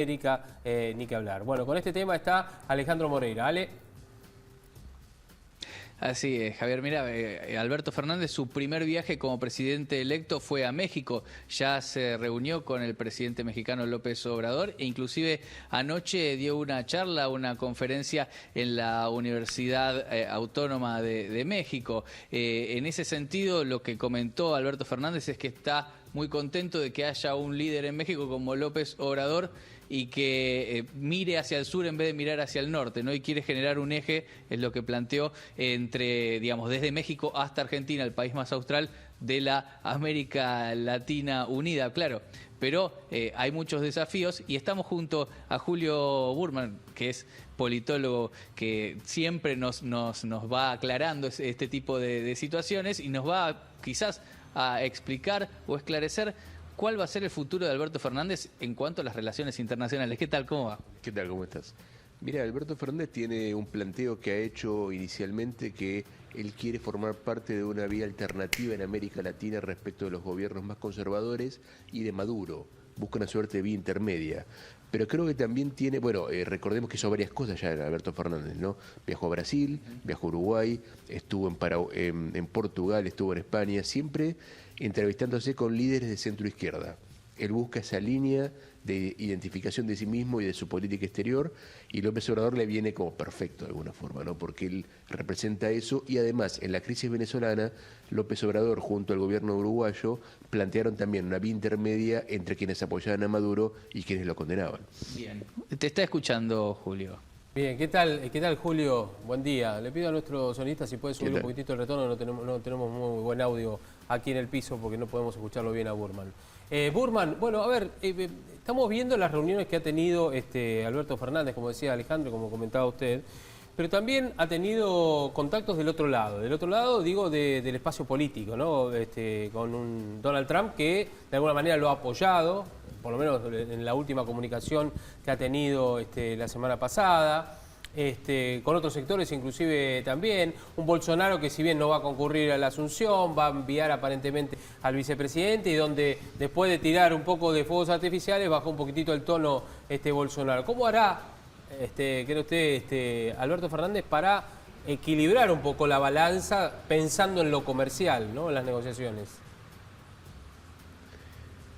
América, ni que hablar. Bueno, con este tema está Alejandro Moreira. Ale. Así es, Javier. Mira, Alberto Fernández, su primer viaje como presidente electo fue a México. Ya se reunió con el presidente mexicano López Obrador e inclusive anoche dio una charla, una conferencia en la Universidad Autónoma de México. En ese sentido, lo que comentó Alberto Fernández es que está muy contento de que haya un líder en México como López Obrador y que mire hacia el sur en vez de mirar hacia el norte, ¿no? Y quiere generar un eje, es lo que planteó, entre, digamos, desde México hasta Argentina, el país más austral de la América Latina unida, claro. Pero hay muchos desafíos y estamos junto a Julio Burman, que es politólogo, que siempre nos va aclarando este tipo de situaciones y nos va quizás a explicar o esclarecer cuál va a ser el futuro de Alberto Fernández en cuanto a las relaciones internacionales. ¿Qué tal? ¿Cómo va? ¿Qué tal? ¿Cómo estás? Mira, Alberto Fernández tiene un planteo que ha hecho inicialmente, que él quiere formar parte de una vía alternativa en América Latina respecto de los gobiernos más conservadores y de Maduro. Busca una suerte de vía intermedia. Pero creo que también tiene, bueno, recordemos que hizo varias cosas ya Alberto Fernández, ¿no? Viajó a Brasil, viajó a Uruguay, estuvo en Portugal, estuvo en España, siempre entrevistándose con líderes de centro izquierda. Él busca esa línea de identificación de sí mismo y de su política exterior, y López Obrador le viene como perfecto de alguna forma, ¿no? Porque él representa eso, y además en la crisis venezolana López Obrador junto al gobierno uruguayo plantearon también una vía intermedia entre quienes apoyaban a Maduro y quienes lo condenaban. Bien, te está escuchando Julio. Bien, ¿qué tal Julio? Buen día. Le pido a nuestro sonista si puede subir un poquitito el retorno, no tenemos muy buen audio aquí en el piso porque no podemos escucharlo bien a Burman. Burman, bueno, a ver, estamos viendo las reuniones que ha tenido Alberto Fernández, como decía Alejandro, como comentaba usted, pero también ha tenido contactos del otro lado, digo, del espacio político, ¿no? Con un Donald Trump que de alguna manera lo ha apoyado, por lo menos en la última comunicación que ha tenido la semana pasada, con otros sectores inclusive también, un Bolsonaro que si bien no va a concurrir a la Asunción, va a enviar aparentemente al vicepresidente y donde después de tirar un poco de fuegos artificiales bajó un poquitito el tono Bolsonaro. ¿Cómo hará, cree usted, Alberto Fernández para equilibrar un poco la balanza pensando en lo comercial, ¿no? En las negociaciones?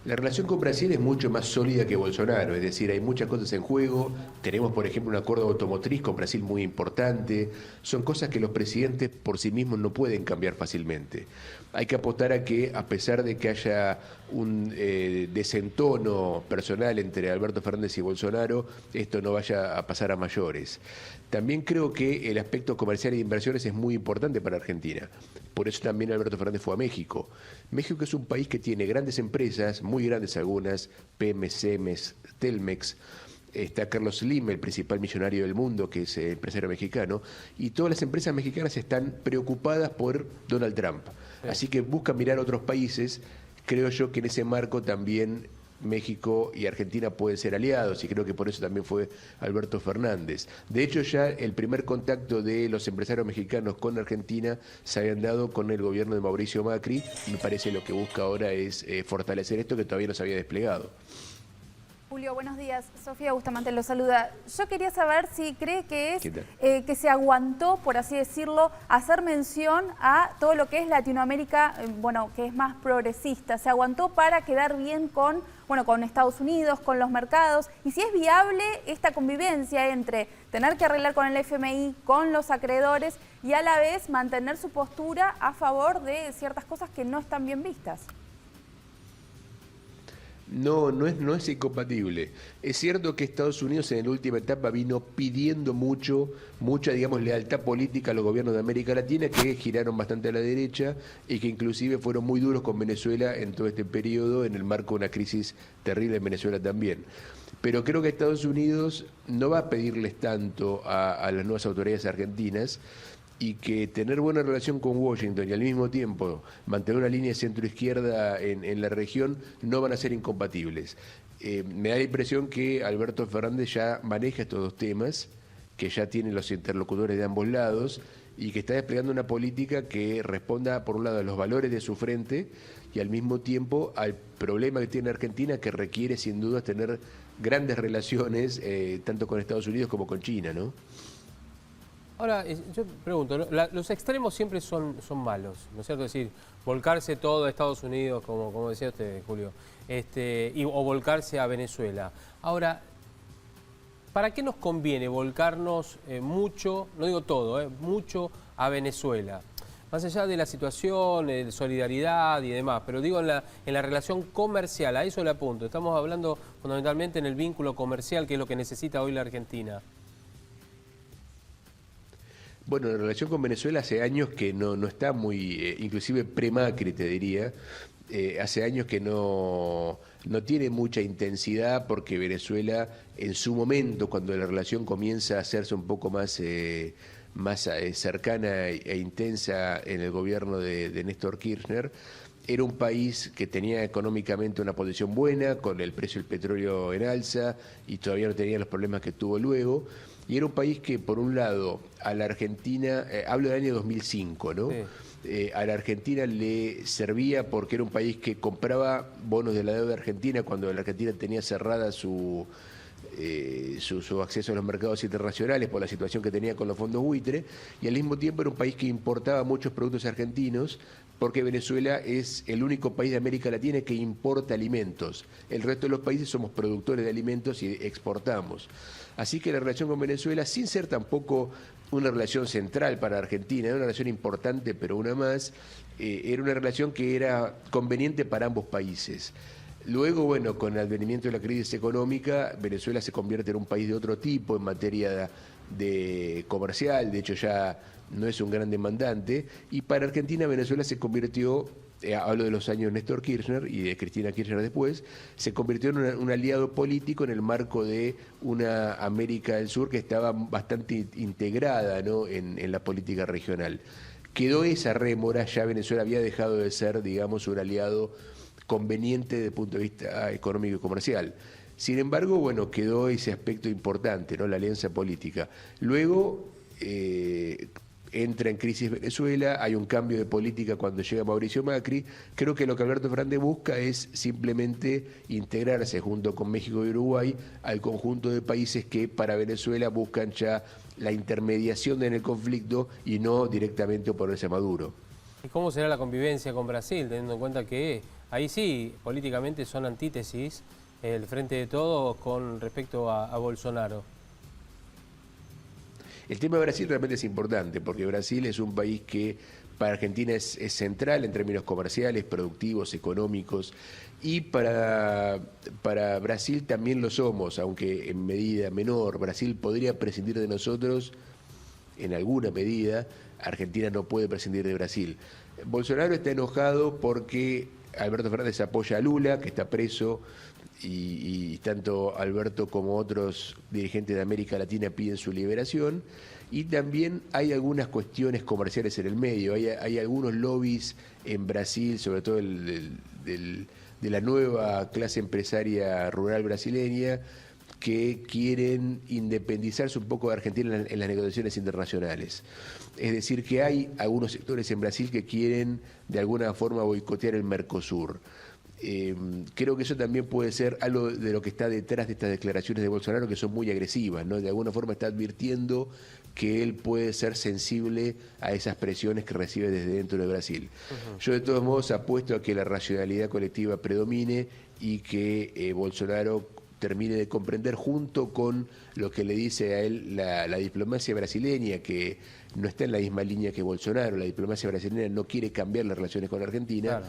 La relación con Brasil es mucho más sólida que Bolsonaro, es decir, hay muchas cosas en juego. Tenemos, por ejemplo, un acuerdo automotriz con Brasil muy importante. Son cosas que los presidentes por sí mismos no pueden cambiar fácilmente. Hay que apostar a que, a pesar de que haya un desentono personal entre Alberto Fernández y Bolsonaro, esto no vaya a pasar a mayores. También creo que el aspecto comercial y de inversiones es muy importante para Argentina. Por eso también Alberto Fernández fue a México. México es un país que tiene grandes empresas, muy grandes algunas, Pemex, Cemex, Telmex. Está Carlos Slim, el principal millonario del mundo, que es empresario mexicano, y todas las empresas mexicanas están preocupadas por Donald Trump. Sí. Así que buscan mirar a otros países. Creo yo que en ese marco también México y Argentina pueden ser aliados, y creo que por eso también fue Alberto Fernández. De hecho, ya el primer contacto de los empresarios mexicanos con Argentina se habían dado con el gobierno de Mauricio Macri. Me parece lo que busca ahora es fortalecer esto que todavía no se había desplegado. Julio, buenos días. Sofía Bustamante lo saluda. Yo quería saber si cree que es que se aguantó, por así decirlo, hacer mención a todo lo que es Latinoamérica, bueno, que es más progresista. Se aguantó para quedar bien con Estados Unidos, con los mercados. Y si es viable esta convivencia entre tener que arreglar con el FMI, con los acreedores y a la vez mantener su postura a favor de ciertas cosas que no están bien vistas. No es incompatible. Es cierto que Estados Unidos en la última etapa vino pidiendo mucha, digamos, lealtad política a los gobiernos de América Latina, que giraron bastante a la derecha y que inclusive fueron muy duros con Venezuela en todo este periodo, en el marco de una crisis terrible en Venezuela también. Pero creo que Estados Unidos no va a pedirles tanto a las nuevas autoridades argentinas, y que tener buena relación con Washington y al mismo tiempo mantener una línea centro-izquierda en la región no van a ser incompatibles. Me da la impresión que Alberto Fernández ya maneja estos dos temas, que ya tiene los interlocutores de ambos lados y que está desplegando una política que responda, por un lado, a los valores de su frente y al mismo tiempo al problema que tiene Argentina, que requiere sin duda tener grandes relaciones, tanto con Estados Unidos como con China, ¿no? Ahora, yo pregunto, ¿no? Los extremos siempre son malos, ¿no es cierto? Es decir, volcarse todo a Estados Unidos, como decía usted, Julio, o volcarse a Venezuela. Ahora, ¿para qué nos conviene volcarnos mucho, no digo todo, mucho a Venezuela? Más allá de la situación, de solidaridad y demás, pero digo en la relación comercial, a eso le apunto. Estamos hablando fundamentalmente en el vínculo comercial, que es lo que necesita hoy la Argentina. Bueno, la relación con Venezuela hace años que no está muy, inclusive pre-Macri te diría, hace años que no tiene mucha intensidad porque Venezuela en su momento, cuando la relación comienza a hacerse un poco más cercana e intensa en el gobierno de Néstor Kirchner, era un país que tenía económicamente una posición buena, con el precio del petróleo en alza y todavía no tenía los problemas que tuvo luego. Y era un país que, por un lado, a la Argentina, hablo del año 2005, ¿no? Sí. A la Argentina le servía porque era un país que compraba bonos de la deuda argentina cuando la Argentina tenía cerrada su acceso a los mercados internacionales por la situación que tenía con los fondos buitre, y al mismo tiempo era un país que importaba muchos productos argentinos porque Venezuela es el único país de América Latina que importa alimentos. El resto de los países somos productores de alimentos y exportamos. Así que la relación con Venezuela, sin ser tampoco una relación central para Argentina, era una relación importante, pero una más, era una relación que era conveniente para ambos países. Luego, bueno, con el advenimiento de la crisis económica, Venezuela se convierte en un país de otro tipo en materia de comercial, de hecho ya no es un gran demandante, y para Argentina Venezuela se convirtió, hablo de los años Néstor Kirchner y de Cristina Kirchner después, se convirtió en un aliado político en el marco de una América del Sur que estaba bastante integrada, ¿no?, en la política regional. Quedó esa rémora, ya Venezuela había dejado de ser, digamos, un aliado conveniente desde el punto de vista económico y comercial. Sin embargo, bueno, quedó ese aspecto importante, ¿no?, la alianza política. Luego entra en crisis Venezuela, hay un cambio de política cuando llega Mauricio Macri. Creo que lo que Alberto Fernández busca es simplemente integrarse junto con México y Uruguay al conjunto de países que para Venezuela buscan ya la intermediación en el conflicto y no directamente oponerse a Maduro. ¿Y cómo será la convivencia con Brasil, teniendo en cuenta que ahí sí, políticamente son antítesis el Frente de Todos con respecto a Bolsonaro? El tema de Brasil realmente es importante, porque Brasil es un país que para Argentina es central en términos comerciales, productivos, económicos, y para Brasil también lo somos, aunque en medida menor. Brasil podría prescindir de nosotros en alguna medida, Argentina no puede prescindir de Brasil. Bolsonaro está enojado porque Alberto Fernández apoya a Lula, que está preso, y tanto Alberto como otros dirigentes de América Latina piden su liberación, y también hay algunas cuestiones comerciales en el medio, hay algunos lobbies en Brasil, sobre todo de la nueva clase empresaria rural brasileña, que quieren independizarse un poco de Argentina en las negociaciones internacionales. Es decir, que hay algunos sectores en Brasil que quieren de alguna forma boicotear el Mercosur. Creo que eso también puede ser algo de lo que está detrás de estas declaraciones de Bolsonaro, que son muy agresivas, ¿no? De alguna forma está advirtiendo que él puede ser sensible a esas presiones que recibe desde dentro de Brasil. Yo de todos modos apuesto a que la racionalidad colectiva predomine y que Bolsonaro termine de comprender, junto con lo que le dice a él la diplomacia brasileña, que no está en la misma línea que Bolsonaro. La diplomacia brasileña no quiere cambiar las relaciones con Argentina, claro.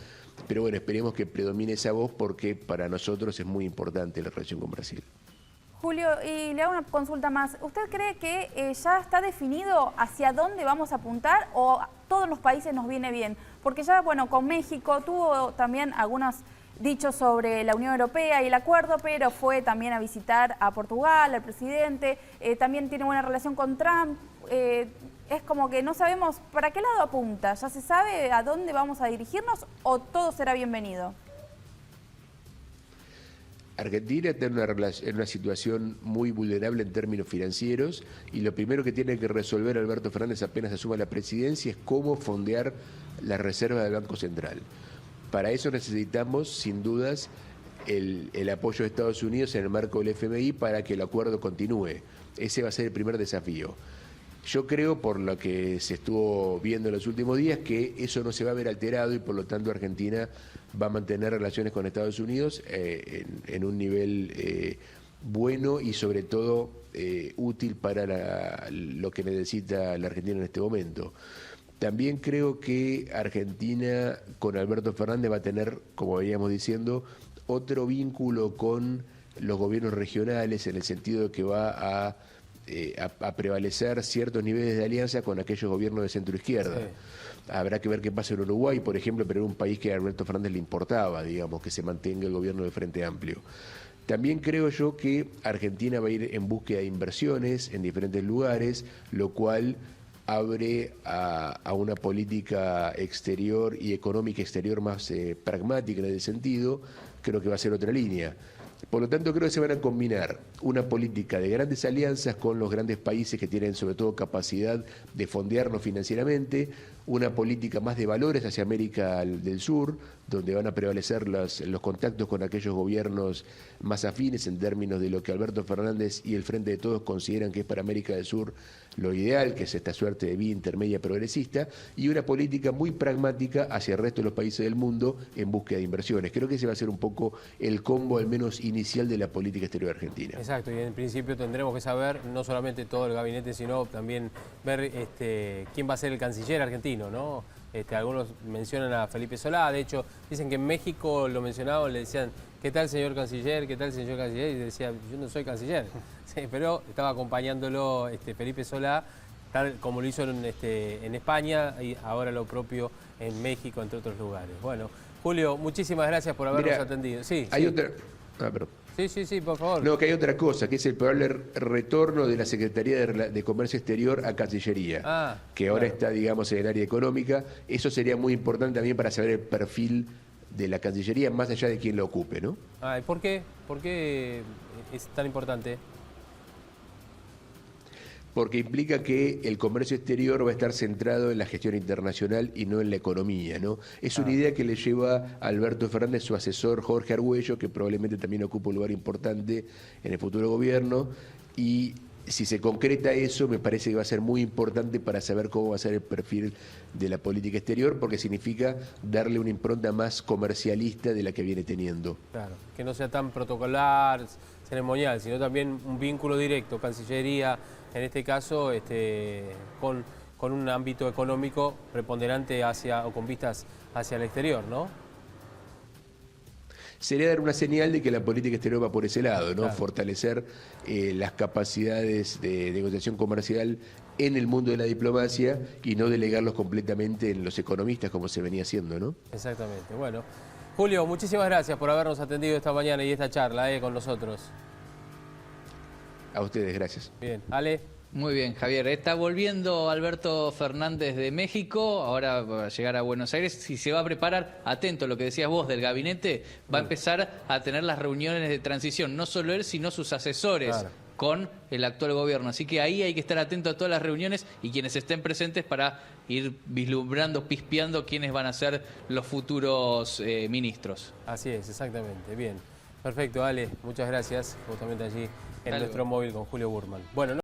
Pero bueno, esperemos que predomine esa voz, porque para nosotros es muy importante la relación con Brasil. Julio, y le hago una consulta más. ¿Usted cree que ya está definido hacia dónde vamos a apuntar, o todos los países nos viene bien? Porque ya, bueno, con México tuvo también algunos dichos sobre la Unión Europea y el acuerdo, pero fue también a visitar a Portugal, al presidente, también tiene buena relación con Trump. Es como que no sabemos para qué lado apunta. ¿Ya se sabe a dónde vamos a dirigirnos o todo será bienvenido? Argentina está en una situación muy vulnerable en términos financieros, y lo primero que tiene que resolver Alberto Fernández apenas asuma la presidencia es cómo fondear la reserva del Banco Central. Para eso necesitamos, sin dudas, el apoyo de Estados Unidos en el marco del FMI para que el acuerdo continúe. Ese va a ser el primer desafío. Yo creo, por lo que se estuvo viendo en los últimos días, que eso no se va a ver alterado y por lo tanto Argentina va a mantener relaciones con Estados Unidos en un nivel bueno y sobre todo útil para lo que necesita la Argentina en este momento. También creo que Argentina con Alberto Fernández va a tener, como veníamos diciendo, otro vínculo con los gobiernos regionales en el sentido de que va a prevalecer ciertos niveles de alianza con aquellos gobiernos de centro-izquierda. Sí. Habrá que ver qué pasa en Uruguay, por ejemplo, pero era un país que a Alberto Fernández le importaba, digamos, que se mantenga el gobierno de Frente Amplio. También creo yo que Argentina va a ir en búsqueda de inversiones en diferentes lugares, lo cual abre a una política exterior y económica exterior más pragmática en ese sentido. Creo que va a ser otra línea. Por lo tanto, creo que se van a combinar una política de grandes alianzas con los grandes países que tienen sobre todo capacidad de fondearnos financieramente, una política más de valores hacia América del Sur, donde van a prevalecer los contactos con aquellos gobiernos más afines en términos de lo que Alberto Fernández y el Frente de Todos consideran que es para América del Sur lo ideal, que es esta suerte de vía intermedia progresista, y una política muy pragmática hacia el resto de los países del mundo en búsqueda de inversiones. Creo que ese va a ser un poco el combo, al menos inicial, de la política exterior argentina. Exacto, y en principio tendremos que saber no solamente todo el gabinete, sino también ver quién va a ser el canciller argentino, ¿no? Algunos mencionan a Felipe Solá, de hecho dicen que en México lo mencionaban, le decían, ¿qué tal señor canciller? ¿Qué tal señor canciller? Y decía, yo no soy canciller, sí, pero estaba acompañándolo Felipe Solá, tal como lo hizo en España y ahora lo propio en México, entre otros lugares. Bueno, Julio, muchísimas gracias por habernos atendido. Sí, hay sí. otra... perdón. Sí, por favor. No, que hay otra cosa, que es el probable retorno de la Secretaría de Comercio Exterior a Cancillería, que ahora está, digamos, en el área económica. Eso sería muy importante también para saber el perfil de la Cancillería, más allá de quién lo ocupe, ¿no? ¿Y por qué? ¿Por qué es tan importante? Porque implica que el comercio exterior va a estar centrado en la gestión internacional y no en la economía, ¿no? Es una idea que le lleva a Alberto Fernández, su asesor Jorge Argüello, que probablemente también ocupa un lugar importante en el futuro gobierno, y si se concreta eso, me parece que va a ser muy importante para saber cómo va a ser el perfil de la política exterior, porque significa darle una impronta más comercialista de la que viene teniendo. Claro, que no sea tan protocolar, ceremonial, sino también un vínculo directo, Cancillería, en este caso, con un ámbito económico preponderante o con vistas hacia el exterior, ¿no? Sería dar una señal de que la política exterior va por ese lado, ¿no? Claro. Fortalecer las capacidades de negociación comercial en el mundo de la diplomacia y no delegarlos completamente en los economistas como se venía haciendo, ¿no? Exactamente. Bueno, Julio, muchísimas gracias por habernos atendido esta mañana y esta charla con nosotros. A ustedes, gracias. Bien, Ale. Muy bien, Javier. Está volviendo Alberto Fernández de México, ahora va a llegar a Buenos Aires. Si se va a preparar, atento a lo que decías vos del gabinete, va a empezar a tener las reuniones de transición, no solo él, sino sus asesores. Claro. Con el actual gobierno. Así que ahí hay que estar atento a todas las reuniones y quienes estén presentes para ir vislumbrando, pispeando quiénes van a ser los futuros ministros. Así es, exactamente. Bien. Perfecto, Ale. Muchas gracias. Justamente allí en nuestro móvil con Julio Burman. Bueno,